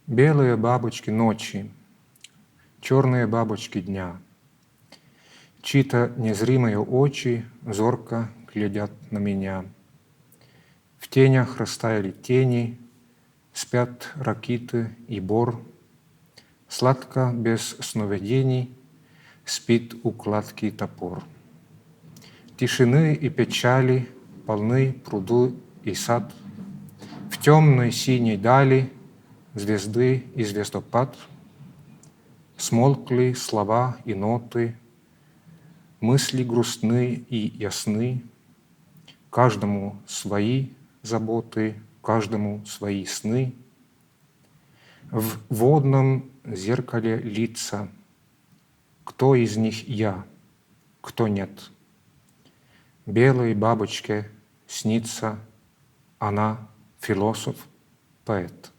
Белые бабочки ночи, черные бабочки дня. Чьи-то незримые очи зорко глядят на меня. В тенях растаяли тени, спят ракиты и бор. Сладко, без сновидений, спит у кладки топор. Тишины и печали полны пруду и сад. В темной синей дали звезды и звездопад. Смолкли слова и ноты, мысли грустны и ясны. Каждому свои заботы, каждому свои сны. В водном зеркале лица, кто из них я, кто нет. Белой бабочке снится она, философ, поэт.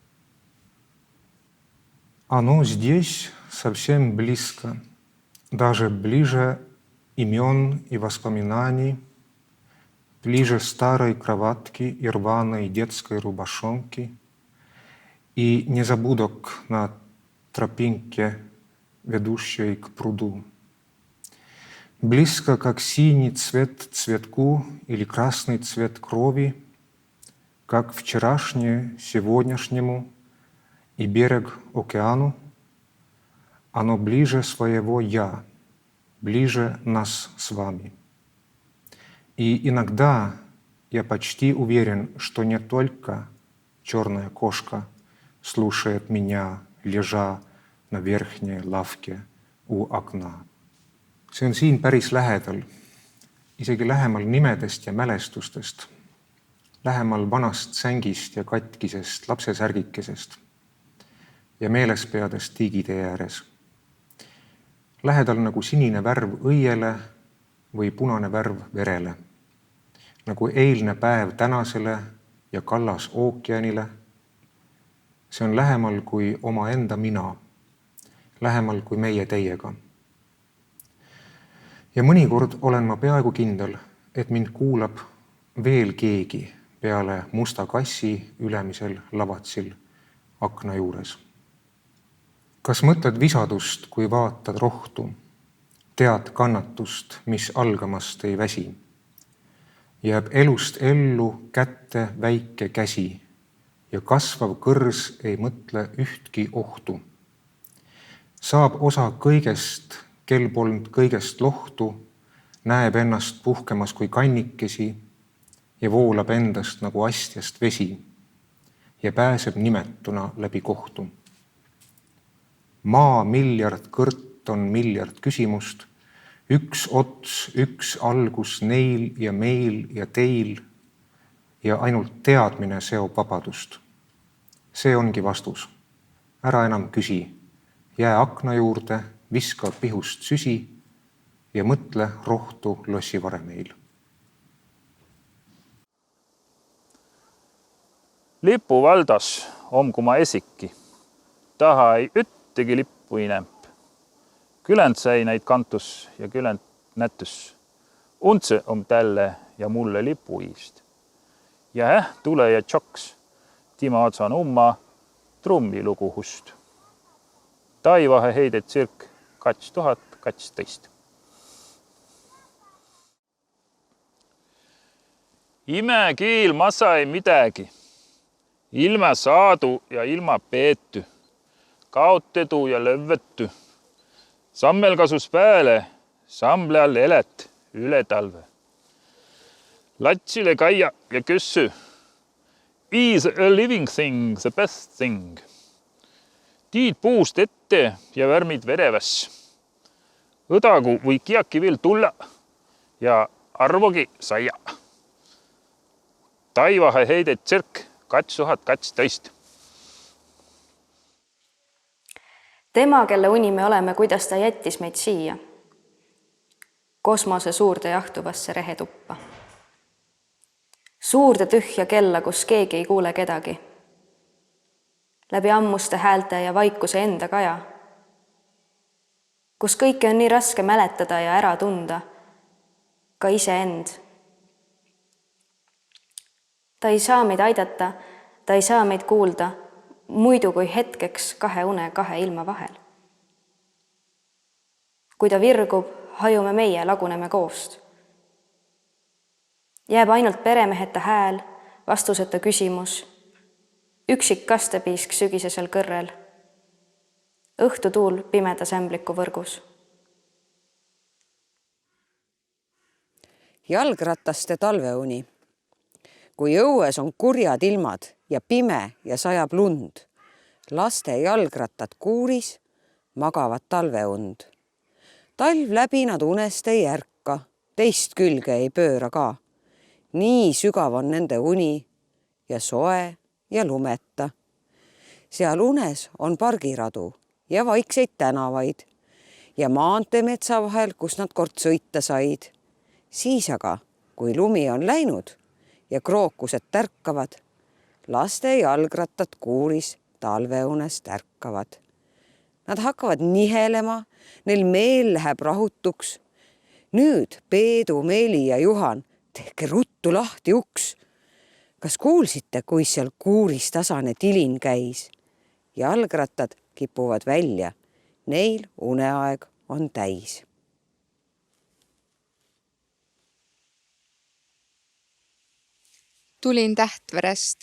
Оно здесь совсем близко, даже ближе имен и воспоминаний, ближе старой кроватки и рваной детской рубашонки и незабудок на тропинке, ведущей к пруду. Близко, как синий цвет цветку или красный цвет крови, как вчерашнее сегодняшнему и берег океану, оно ближе своего «я», ближе нас с вами. И иногда я почти уверен, что не только черная кошка слушает меня, лежа на верхней лавке у окна. See on siin päris lähedal, isegi lähemal nimedest ja mälestustest, lähemal vanast sängist ja katkisest lapsesärgikesest ja meelespeadest tiigitee ääres. Lähedal nagu sinine värv õiele või punane värv verele, nagu eilne päev tänasele ja kallas ookeanile. See on lähemal kui omaenda mina, lähemal kui meie teiega. Ja mõnikord olen ma peaaegu kindel, et mind kuulab veel keegi peale musta kassi ülemisel lavatsil akna juures. Kas mõtled visadust, kui vaatad rohtu, tead kannatust, mis algamast ei väsi? Jääb elust ellu kätte väike käsi ja kasvav kõrs ei mõtle ühtki ohtu. Saab osa kõigest, kel polnud kõigest lohtu, näeb ennast puhkemas kui kannikesi ja voolab endast nagu astjast vesi ja pääseb nimetuna läbi kohtu. Maa miljard kõrt on miljard küsimust, üks ots, üks algus neil ja meil ja teil ja ainult teadmine seob vabadust. See ongi vastus. Ära enam küsi, jää akna juurde, viska pihust süsi ja mõtle rohtu lossivaremeil. Lipu valdas omkuma esikki. Taha ei üttegi lippu inemp. Külend sai näid kantus ja külend nätys. Untse om tälle ja mulle lipu iist. Ja tule ja tšoks. Tima otsan umma trummi lugu hust. Taivahe heidet cirk 2012. Imekeel ma sai midagi. Ilma saadu ja ilma peetty. Kaotetu ja lövetty. Sammelkasus pääle, samble all elet üle talve. Latsile kaia ja küssy. Is a living thing, the best thing. Tiid puust ette ja värmid vereväs. Õdagu või kiaki veel tulla ja arvogi saia. Taivahe heidet cirk 2012. Tema, kelle uni me oleme, kuidas ta jättis meid siia. Kosmose suurde jahtuvasse rehetuppa. Suurde tühja kella, kus keegi ei kuule kedagi. Läbi ammuste häälte ja vaikuse enda kaja. Kus kõike on nii raske mäletada ja ära tunda. Ka ise end. Ta ei saa meid aidata, ta ei saa meid kuulda, muidu kui hetkeks kahe une kahe ilma vahel. Kui ta virgub, hajume meie, laguneme koost. Jääb ainult peremeheta hääl, vastuseta küsimus, üksik kastepiisk sügisesel kõrrel, õhtutuul pimeda sämbliku võrgus. Jalgrataste talveuni. Kui õues on kurjad ilmad ja pime ja sajab lund, laste jalgrattad kuuris magavad talveund. Talv läbi nad unest ei ärka, teist külge ei pööra ka. Nii sügav on nende uni ja soe ja lumeta. Seal unes on pargiradu ja vaikseid tänavaid ja maanteemetsa vahel, kus nad kord sõita said. Siis aga, kui lumi on läinud ja krookused tärkavad, laste jalgrattad kuuris talveunest ärkavad. Nad hakkavad nihelema, neil meel läheb rahutuks. Nüüd Peedu, Meeli ja Juhan, tehke ruttu lahti uks. Kas kuulsite, kui seal kuuris tasane tilin käis? Jalgrattad kipuvad välja, neil uneaeg on täis. Tulin Tähtverest,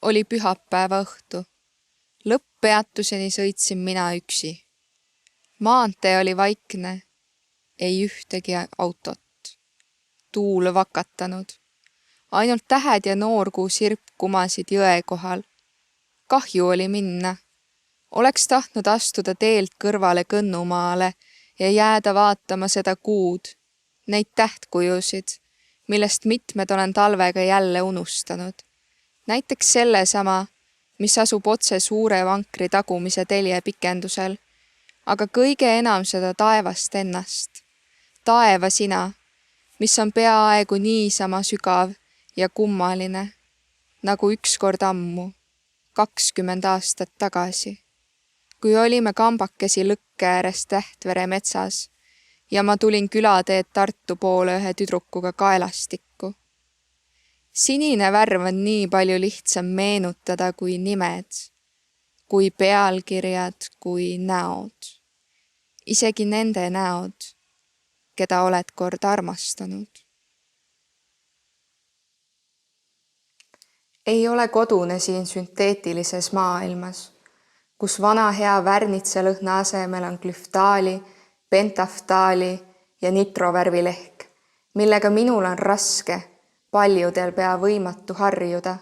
oli pühapäeva õhtu. Lõpppeatuseni sõitsin mina üksi. Maantee oli vaikne, ei ühtegi autot. Tuul vakatanud. Ainult tähed ja noorkuu sirp kumasid jõe kohal. Kahju oli minna. Oleks tahtnud astuda teelt kõrvale Kõnnumaale ja jääda vaatama seda kuud, neid tähtkujusid, millest mitmed olen talvega jälle unustanud. Näiteks sellesama, mis asub otse suure vankri tagumise telje pikendusel, aga kõige enam seda taevast ennast. Taeva sina, mis on peaaegu niisama sügav ja kummaline, nagu ükskord ammu, 20 aastat tagasi, kui olime kambakesi lõkke ääres Tähtvere metsas ja ma tulin külateed Tartu poole ühe tüdrukuga kaelastikku. Sinine värv on nii palju lihtsam meenutada kui nimed, kui pealkirjad, kui näod. Isegi nende näod, keda oled kord armastanud. Ei ole kodune siin sünteetilises maailmas, kus vana hea värnitselõhna asemel on glüftaali, pentaftaali ja nitrovärvilehk, millega minul on raske, paljudel pea võimatu harjuda,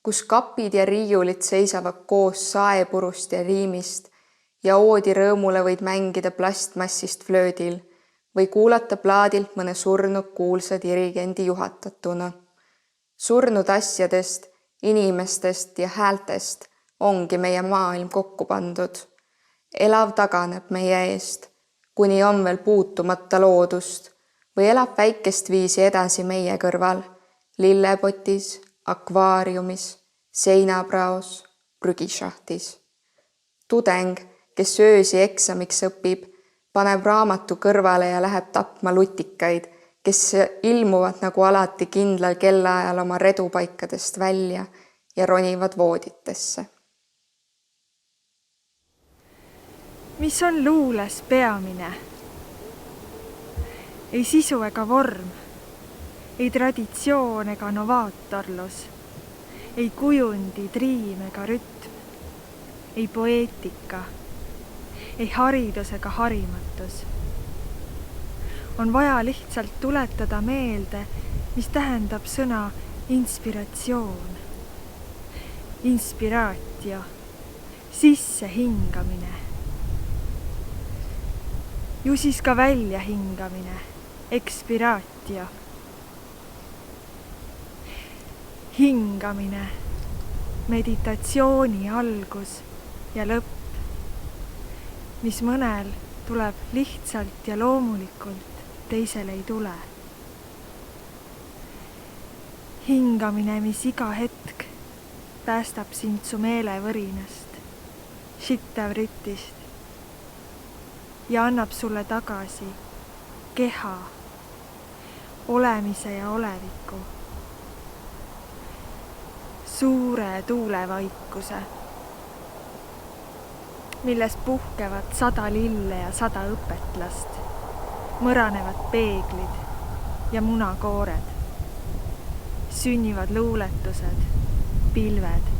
kus kapid ja riiulid seisavad koos saepurust ja riimist ja oodi rõõmule võid mängida plastmassist flöödil või kuulata plaadilt mõne surnud kuulsa dirigendi juhatatuna. Surnud asjadest, inimestest ja häältest ongi meie maailm kokku pandud. Elav taganeb meie eest, kuni on veel puutumata loodust või elab väikest viisi edasi meie kõrval, lillepotis, akvaariumis, seinapraos, prügishahtis. Tudeng, kes öösi eksamiks õpib, paneb raamatu kõrvale ja läheb tapma lutikaid, kes ilmuvad nagu alati kindlal kellaajal oma redupaikadest välja ja ronivad vooditesse. Mis on luules peamine? Ei sisu ega vorm, ei traditsioon ega novaatorlus, ei kujundi, triim ega rütm, ei poeetika, ei haridus ega harimatus. On vaja lihtsalt tuletada meelde, mis tähendab sõna inspiratsioon. Inspiratio, sissehingamine. Ju siis ka väljahingamine, expiratio. Hingamine, meditatsiooni algus ja lõpp, mis mõnel tuleb lihtsalt ja loomulikult, teisel ei tule. Hingamine, mis iga hetk päästab sind su meelevõrinast, šittavritist ja annab sulle tagasi keha, olemise ja oleviku, suure tuulevaikuse milles puhkevad 100 lille ja 100 õpetlast, mõranevad peeglid ja munakoored. Sünnivad luuletused, pilved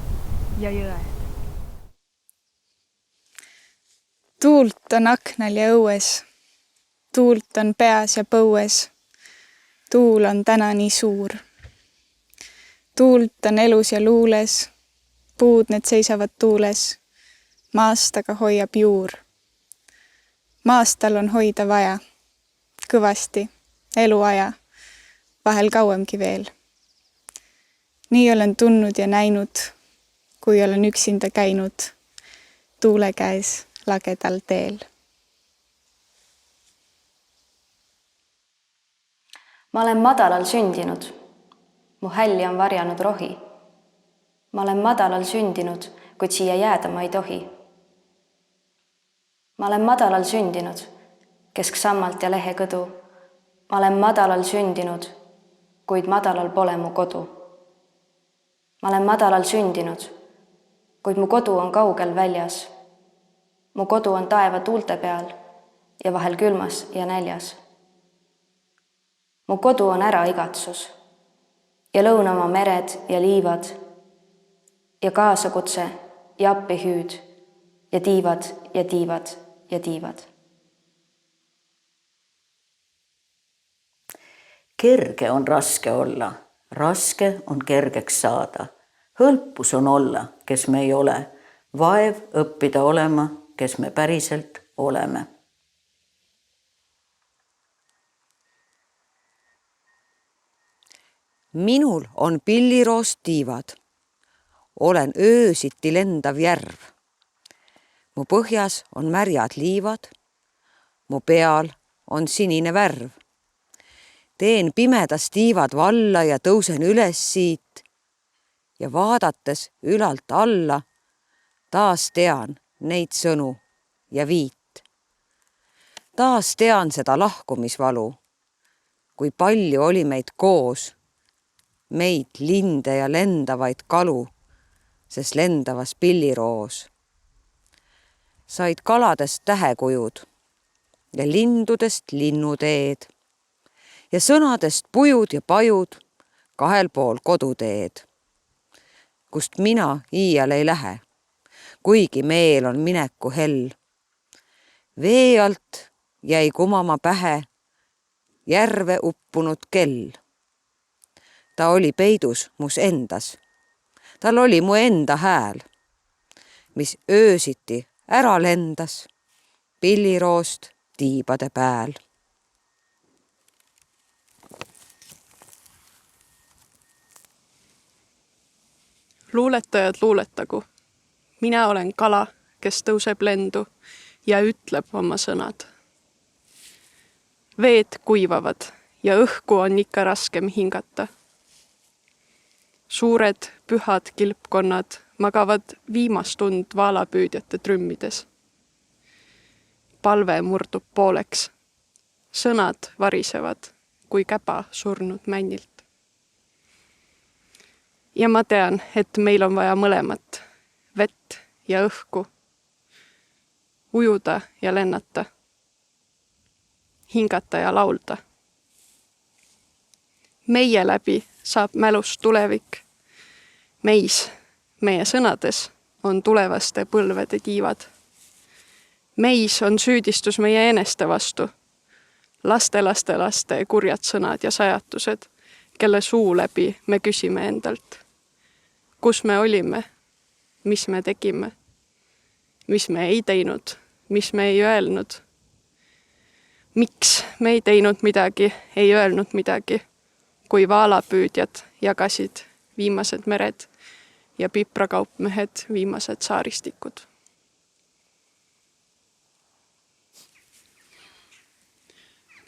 ja jõed. Tuult on aknal ja õues, tuult on peas ja põues. Tuul on täna nii suur. Tuult on elus ja luules, puud need seisavad tuules, maast aga hoiab juur. Maastal on hoida vaja, kõvasti, eluaja, vahel kauemgi veel. Nii olen tundnud ja näinud, kui olen üksinda käinud, tuule käes lagedal teel. Ma olen madalal sündinud, mu hälli on varjanud rohi. Ma olen madalal sündinud, kuid siia jääda ma ei tohi. Ma olen madalal sündinud, kesksammalt ja lehekõdu. Ma olen madalal sündinud, kuid madalal pole mu kodu. Ma olen madalal sündinud, kuid mu kodu on kaugel väljas. Mu kodu on taeva tuulte peal ja vahel külmas ja näljas. Mu kodu on äraigatsus ja lõunamaa mered ja liivad ja kaasakutse ja appihüüd ja tiivad ja tiivad ja tiivad. Kerge on raske olla, raske on kergeks saada. Hõlpus on olla, kes me ei ole, vaev õppida olema, kes me päriselt oleme. Minul on pilliroost tiivad. Olen öösiti lendav järv. Mu põhjas on märjad liivad. Mu peal on sinine värv. Teen pimedas tiivad valla ja tõusen üles siit. Ja vaadates ülalt alla, taas tean neid sõnu ja viit. Taas tean seda lahkumisvalu, kui palju oli meid koos, meid linde ja lendavaid kalu, sest lendavas pilliroos. Said kaladest tähekujud ja lindudest linnuteed ja sõnadest pujud ja pajud kahel pool koduteed, kust mina iial ei lähe, kuigi meel on mineku hell. Vee alt jäi kumama pähe järve uppunud kell. Ta oli peidus mus endas. Tal oli mu enda hääl, mis öösiti ära lendas pilliroost tiibade pääl. Luuletajad luuletagu. Mina olen kala, kes tõuseb lendu ja ütleb oma sõnad. Veed kuivavad ja õhku on ikka raskem hingata. Suured pühad kilpkonnad magavad viimast tund vaalapüüdjate trümmides. Palve murdub pooleks. Sõnad varisevad kui käba surnud männilt. Ja ma tean, et meil on vaja mõlemat, vett ja õhku, ujuda ja lennata, hingata ja laulda. Meie läbi saab mälust tulevik. Meis, meie sõnades, on tulevaste põlvede tiivad. Meis on süüdistus meie eneste vastu, laste kurjad sõnad ja sajatused, kelle suu läbi me küsime endalt. Kus me olime, mis me tegime, mis me ei teinud, mis me ei öelnud. Miks me ei teinud midagi, ei öelnud midagi, kui vaalapüüdjad jagasid viimased mered ja piprakaupmehed viimased saaristikud.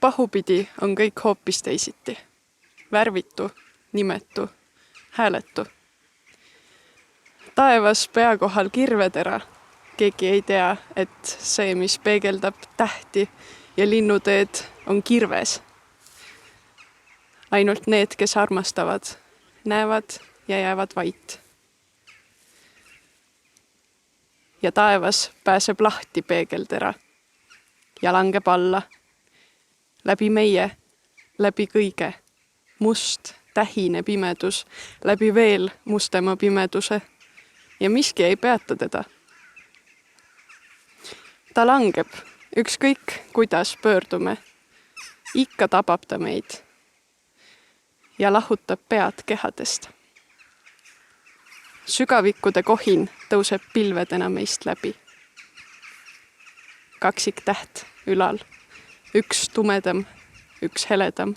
Pahupidi on kõik hoopis teisiti. Värvitu, nimetu, hääletu. Taevas pea kohal kirvetera. Keegi ei tea, et see, mis peegeldab tähti ja linnuteed, on kirves. Ainult need, kes armastavad, näevad ja jäävad vait. ja taevas pääseb lahti peegeldera ja langeb alla. Läbi meie, läbi kõige, must, tähine pimedus, läbi veel mustema pimeduse ja miski ei peata teda. Ta langeb, ükskõik kuidas pöördume, ikka tabab ta meid ja lahutab pead kehadest. Sügavikkude kohin tõuseb pilvedena meist läbi. Kaksik täht ülal, üks tumedam, üks heledam.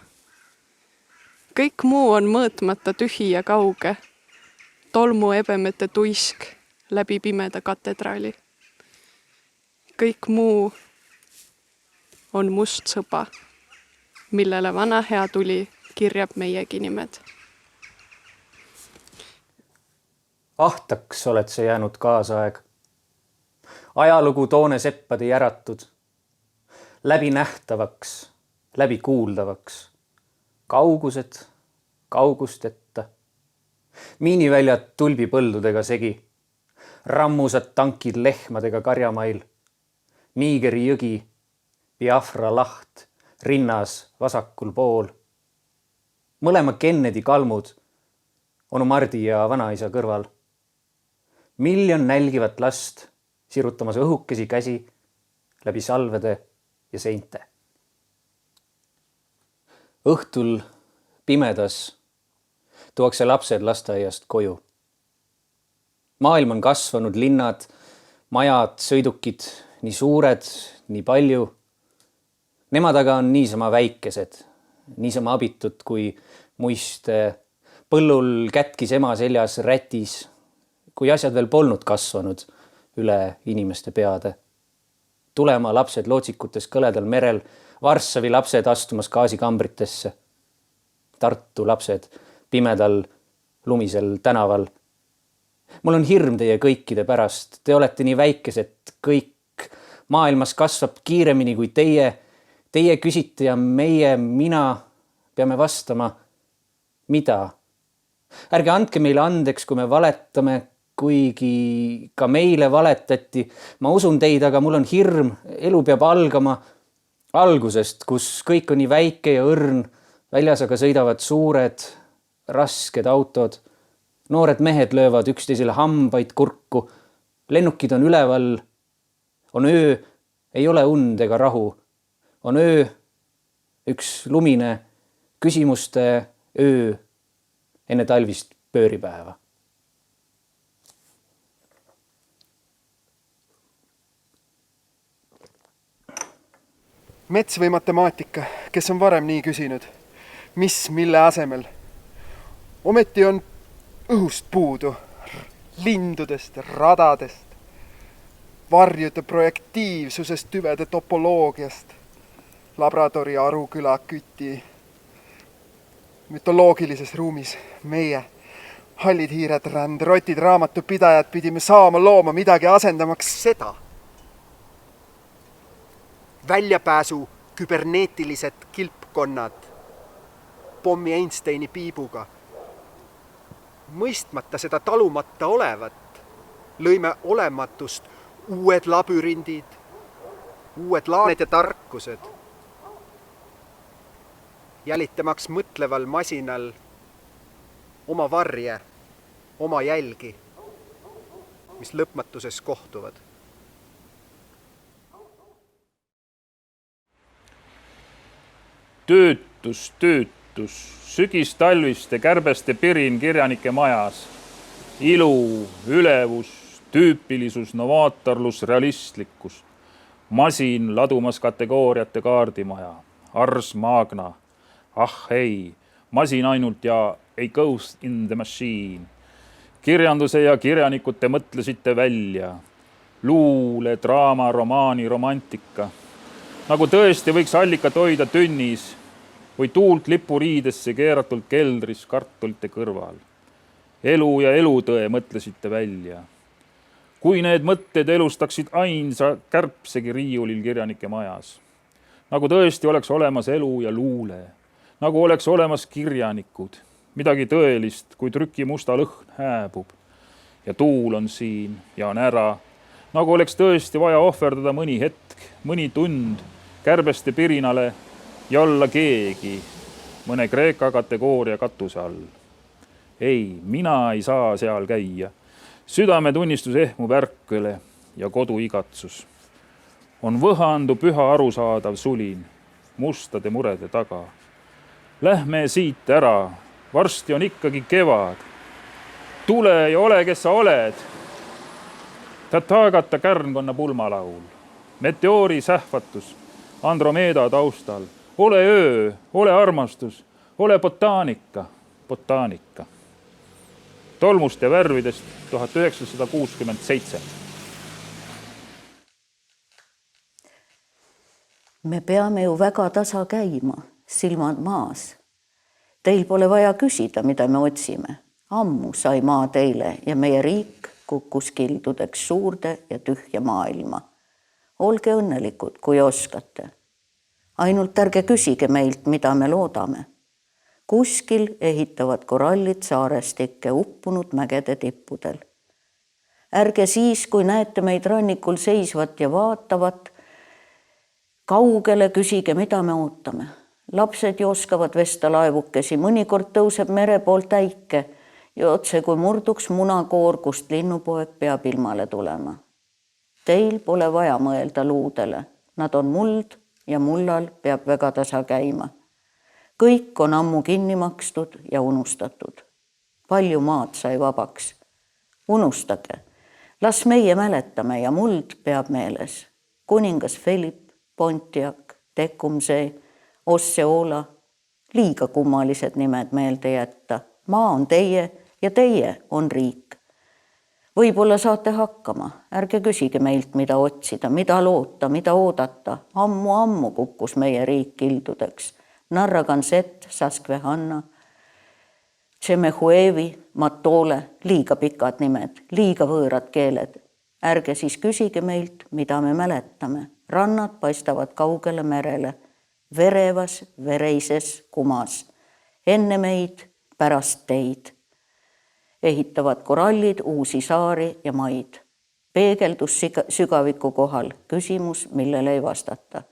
Kõik muu on mõõtmata tühi ja kauge, tolmu ebemete tuisk läbi pimeda katedraali. Kõik muu on must sõba, millele vana hea tuli kirjab meiegi nimed. Ahtaks oled sa jäänud kaasaeg. Ajalugu toone seppade järatud. Läbi nähtavaks, läbi kuuldavaks. Kaugused, kaugustetta. Miiniväljad tulbipõldudega segi. Rammusad tankid lehmadega karjamail. Nigeri jõgi, Biafra laht, rinnas vasakul pool. Mõlema Kennedy kalmud onu Mardi ja vanaisa kõrval. Miljon nälgivat last sirutamas õhukesi käsi läbi salvede ja seinte. Õhtul pimedas tuuakse lapsed lasteaiast koju. Maailm on kasvanud, linnad, majad, sõidukid, nii suured, nii palju. Nemad aga on niisama väikesed, niisama abitud kui muiste. Põllul kätkis ema seljas rätis, kui asjad veel polnud kasvanud üle inimeste peade. Tulema lapsed lootsikutes kõledal merel, Varssavi lapsed astumas gaasikambritesse. Tartu lapsed pimedal lumisel tänaval. Mul on hirm teie kõikide pärast. Te olete nii väikesed, kõik. Maailmas kasvab kiiremini kui teie. Teie küsite ja meie, mina peame vastama, mida? Ärge andke meile andeks, kui me valetame, kuigi ka meile valetati. Ma usun teid, aga mul on hirm. Elu peab algama algusest, kus kõik on nii väike ja õrn. Väljas aga sõidavad suured, rasked autod. Noored mehed löövad üksteisele hambaid kurku. Lennukid on üleval. On öö, ei ole und ega rahu. On öö, üks lumine küsimuste öö enne talvist pööripäeva. Mets või matemaatika, kes on varem nii küsinud? Mis, mille asemel? Ometi on õhust puudu, lindudest, radadest, varjude projektiivsusest, tüvede topoloogiast, Labradori Aruküla küti mütoloogilises ruumis meie, hallid hiired, rändrotid, raamatupidajad pidime saama looma midagi asendamaks seda. Väljapääsu küberneetilised kilpkonnad, pommi Einsteini piibuga. Mõistmata seda talumata olevat, lõime olematust uued labürindid, uued laaned ja tarkused. Jälitamaks mõtleval masinal oma varje, oma jälgi, mis lõpmatuses kohtuvad. Töötus, sügistalviste kärbeste pirin kirjanike majas. Ilu, ülevus, tüüpilisus, novaatorlus, realistlikkus. Masin ladumas kategooriate kaardimaja. Ars Magna. Ah ei, masin ainult ja ei ghost in the machine. Kirjanduse ja kirjanikute mõtlesite välja. Luule, draama, romaani, romantika. Nagu tõesti võiks allikat hoida tünnis või tuult lipuriidesse keeratult keldris kartulite kõrval. Elu ja elutõe mõtlesite välja. Kui need mõtted elustaksid ainsa kärbsegi riiulil kirjanike majas. Nagu tõesti oleks olemas elu ja luule. Nagu oleks olemas kirjanikud, midagi tõelist, kui trüki musta lõhn hääbub. Ja tuul on siin ja on ära. nagu oleks tõesti vaja ohverdada mõni hetk, mõni tund kärbeste pirinale ja olla keegi mõne Kreeka kategooria katuse all. Ei, mina ei saa seal käia. Südametunnistus ehmub ärkvele ja kodu igatsus. On võhandu püha arusaadav sulin mustade murede taga. Lähme siit ära, varsti on ikkagi kevad. Tule ja ole, kes sa oled. Tatagata kärnkonna pulmalaul. Meteoori sähvatus Andromeeda taustal. Ole öö, ole armastus, ole botaanika, botaanika. Tolmust ja värvidest 1967. Me peame ju väga tasa käima, silmad maas. Teil pole vaja küsida, mida me otsime. Ammu sai maa teile ja meie riik kukkus kildudeks suurde ja tühja maailma. Olge õnnelikud, kui oskate. Ainult ärge küsige meilt, mida me loodame. Kuskil ehitavad korallid saarestikke uppunud mägede tippudel. Ärge siis, kui näete meid rannikul seisvat ja vaatavat, kaugele küsige, mida me ootame. Lapsed ju oskavad vesta laevukesi, mõnikord tõuseb mere poolt äike ja otse kui murduks munakoor, kust linnupoeg peab ilmale tulema. Teil pole vaja mõelda luudele. Nad on muld ja mullal peab väga tasa käima. Kõik on ammu kinni makstud ja unustatud. Palju maad sai vabaks. Unustage. Las meie mäletame ja muld peab meeles. Kuningas Philip, Pontiac, Tecumseh, Osceola. Liiga kummalised nimed meelde jätta. Maa on teie ja teie on riik. Võib-olla saate hakkama. Ärge küsige meilt, mida otsida, mida loota, mida oodata. Ammu kukkus meie riik kildudeks. Narragansett, Saskvehanna, Tšemehuevi, Matole, liiga pikad nimed, liiga võõrad keeled. Ärge siis küsige meilt, mida me mäletame. Rannad paistavad kaugele merele, verevas, vereises kumas. Enne meid, pärast teid. Ehitavad korallid uusi saari ja maid. Peegeldus sügaviku kohal, küsimus, millele ei vastata.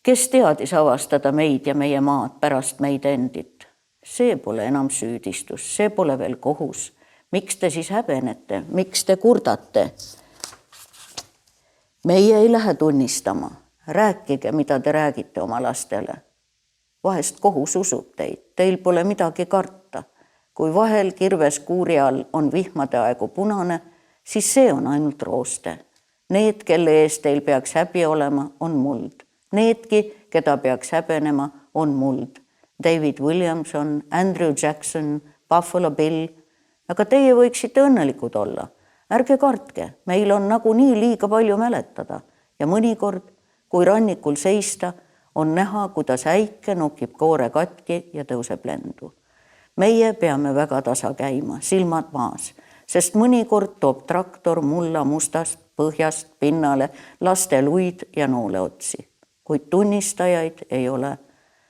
Kes teadis avastada meid ja meie maad pärast meid endit? See pole enam süüdistus, see pole veel kohus. Miks te siis häbenete? Miks te kurdate? Meie ei lähe tunnistama. Rääkige, mida te räägite oma lastele. Vahest kohus usub teid, teil pole midagi karta. Kui vahel kirves kuuri all on vihmade aegu punane, siis see on ainult rooste. Need, kelle ees teil peaks häbi olema, on muld. Needki, keda peaks häbenema, on muld. David Williamson, Andrew Jackson, Buffalo Bill. Aga teie võiksite õnnelikud olla. Ärge kartke, meil on nagunii liiga palju mäletada. Ja mõnikord, kui rannikul seista, on näha, kuidas äike nokib koore katki ja tõuseb lendu. Meie peame väga tasa käima, silmad maas, sest mõnikord toob traktor mulla mustast põhjast pinnale laste luid ja nooleotsi. Kuid tunnistajaid ei ole.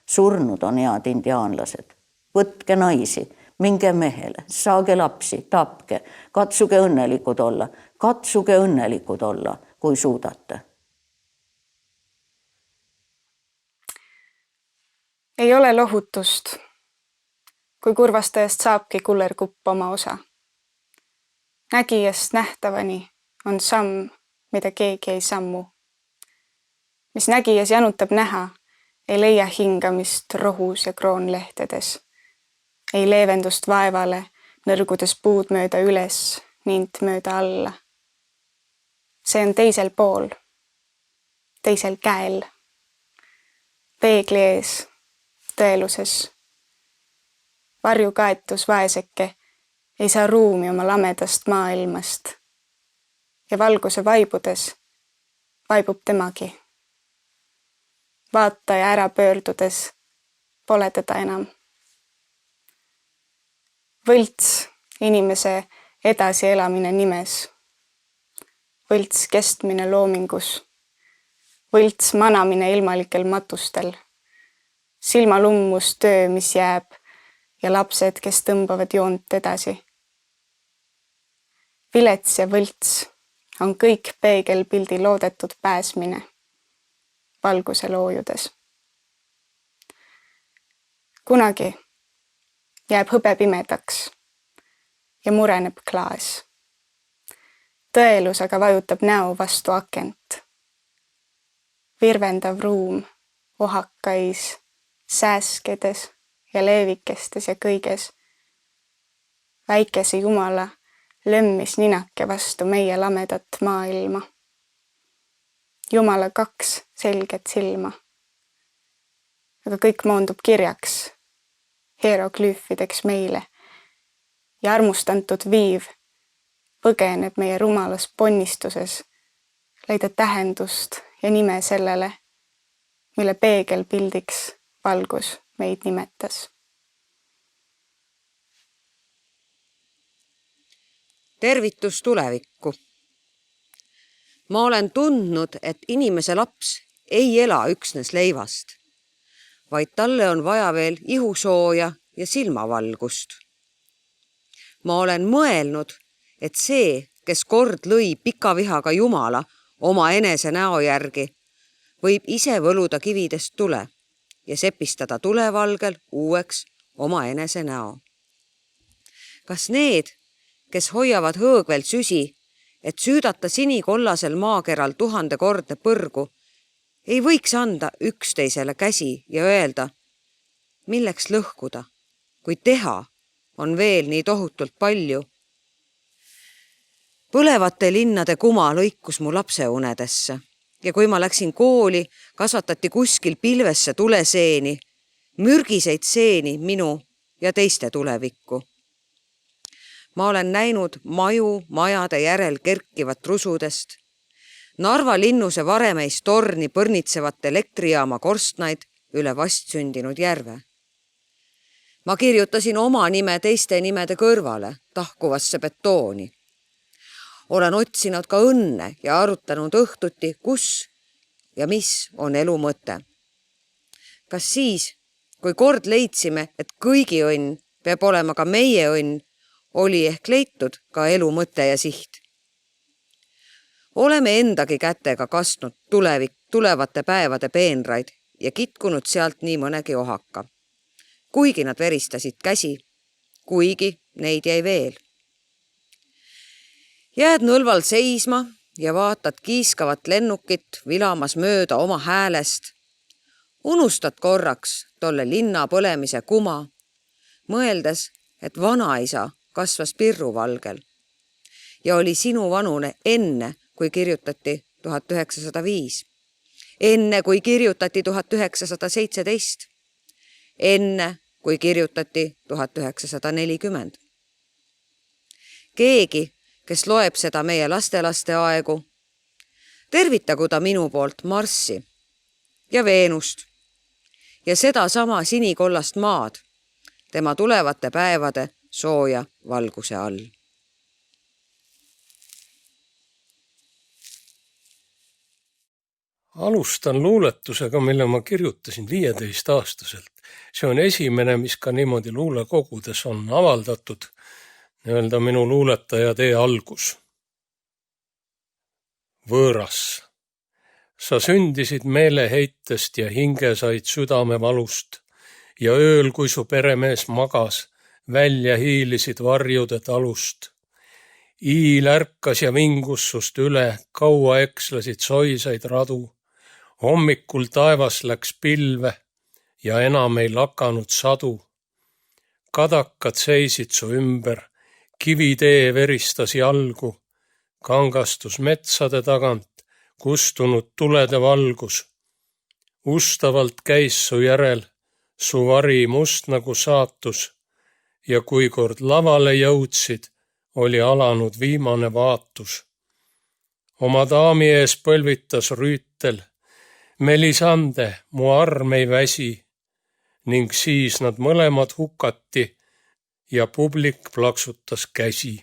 Surnud on head indiaanlased. Võtke naisi, minge mehele, saage lapsi, tapke, katsuge õnnelikud olla, kui suudate. Ei ole lohutust, kui kurvastajast saabki kullerkupp oma osa. Nägijast nähtavani on samm, mida keegi ei sammu. Mis nägijas janutab näha, ei leia hingamist rohus ja kroonlehtedes. Ei leevendust vaevale, nõrgudes puud mööda üles, nint mööda alla. See on teisel pool, teisel käel, peegli ees, tõeluses. Varjukaetus vaeseke ei saa ruumi oma lamedast maailmast ja valguse vaibudes vaibub temagi. Vaataja ära pöördudes pole teda enam. Võlts inimese edasielamine nimes. Võlts kestmine loomingus. Võlts manamine ilmalikel matustel. Silmalummus töö, mis jääb ja lapsed, kes tõmbavad joont edasi. Vilets ja võlts on kõik peegelpildi loodetud pääsmine valguse loojudes. Kunagi jääb hõbe pimedaks ja mureneb klaas. Tõelus aga vajutab näo vastu akent. Virvendav ruum ohakais, sääskedes ja leevikestes ja kõiges. Väikese Jumala lömmis ninake vastu meie lamedat maailma. Jumala 2 selget silma. Aga kõik moondub kirjaks, hieroglüüfideks meile. Ja armustantud viiv põgeneb meie rumalas ponnistuses leida tähendust ja nime sellele, mille peegelpildiks valgus meid nimetas. Tervitus tulevikku. Ma olen tundnud, et inimese laps ei ela üksnes leivast, vaid talle on vaja veel ihusooja ja silmavalgust. Ma olen mõelnud, et see, kes kord lõi pika vihaga Jumala oma enese näo järgi, võib ise võluda kividest tule ja sepistada tulevalgel uueks oma enese näo. Kas need, kes hoiavad hõõgvel süsi, et süüdata sinikollasel maakeral 1000-kordne põrgu, ei võiks anda üksteisele käsi ja öelda, milleks lõhkuda, kui teha on veel nii tohutult palju. Põlevate linnade kuma lõikus mu lapseunedesse ja kui ma läksin kooli, kasvatati kuskil pilvesse tuleseeni, mürgiseid seeni minu ja teiste tulevikku. Ma olen näinud maju majade järel kerkivat rusudest, Narva linnuse varemeist torni põrnitsevat elektrijaama korstnaid üle vastsündinud järve. Ma kirjutasin oma nime teiste nimede kõrvale tahkuvasse betooni. Olen otsinud ka õnne ja arutanud õhtuti, kus ja mis on elu mõte. Kas siis, kui kord leidsime, et kõigi õnn peab olema ka meie õnn, oli ehk leitud ka elu mõte ja siht. Oleme endagi kätega kastnud tulevate päevade peenraid ja kitkunud sealt nii mõnegi ohaka. Kuigi nad veristasid käsi, kuigi neid jäi veel. Jääd nõlval seisma ja vaatad kiiskavat lennukit vilamas mööda oma häälest. Unustad korraks tolle linna põlemise kuma, mõeldes, et vanaisa kasvas pirruvalgel ja oli sinu vanune enne, kui kirjutati 1905, enne, kui kirjutati 1917, enne, kui kirjutati 1940. Keegi, kes loeb seda meie lastelaste aegu, tervitagu ta minu poolt Marssi ja Veenust ja seda sama sinikollast maad tema tulevate päevade sooja valguse all. Alustan luuletusega, mille ma kirjutasin 15-aastaselt. See on esimene, mis ka niimoodi luulekogudes on avaldatud, nii-öelda minu luuletaja tee algus. Võõras. Sa sündisid meeleheitest ja hinge said südame valust ja ööl, kui su peremees magas, välja hiilisid varjude talust. Iil ärkas ja vingus sust üle, kaua ekslesid soisaid radu. Hommikul taevas läks pilve ja enam ei lakanud sadu. Kadakad seisid su ümber, kivitee veristas jalgu, kangastus metsade tagant, kustunud tulede valgus. Ustavalt käis su järel, su vari must nagu saatus ja kui kord lavale jõudsid, oli alanud viimane vaatus. Oma daami ees põlvitas rüütel, Melisande, mu arm ei väsi, ning siis nad mõlemad hukati ja publik plaksutas käsi.